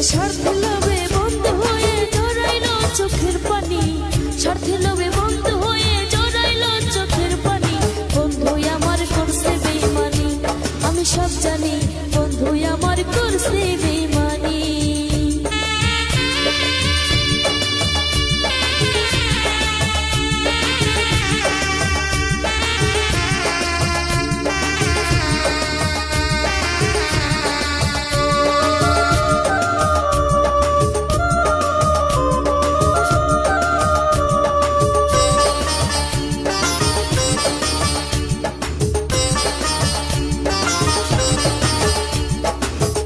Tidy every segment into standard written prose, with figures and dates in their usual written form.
স্বার্থ লোভে বন্ধ হয়ে জড়াইল চোখের পানি, স্বার্থ লোভে বন্ধ হয়ে জড়াইল চোখের পানি। বন্ধু আমার করছে বেইমানি, আমি সব জানি, বন্ধু আমার করছে বেইমানি।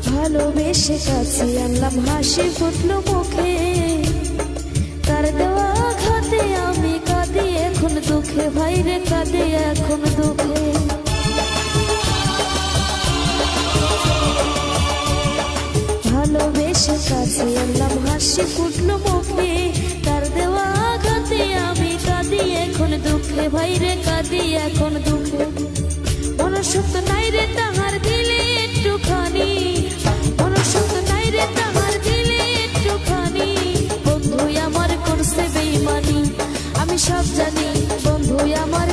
ভালোবেসে কাছে আনলাম, হাসি ফুটলো মুখে, তার দেওয়া আঘাতে আমি কাঁদি এখন দুঃখে, ভাইরে কাঁদি এখন দুঃখে। ভালোবেসে কাছে আনলাম, হাসি ফুটলো মুখে, তার দেওয়া আঘাতে আমি কাঁদি এখন দুঃখে, ভাইরে কাঁদি এখন দুঃখে। মনুষ্যত্ব নাই রে তাহার দিলে একটুখানি, মনুষ্যত্ব নাই রে তাহার দিলে একটুখানি। বন্ধু আমার করছে বেইমানি, আমি সব জানি, বন্ধু আমার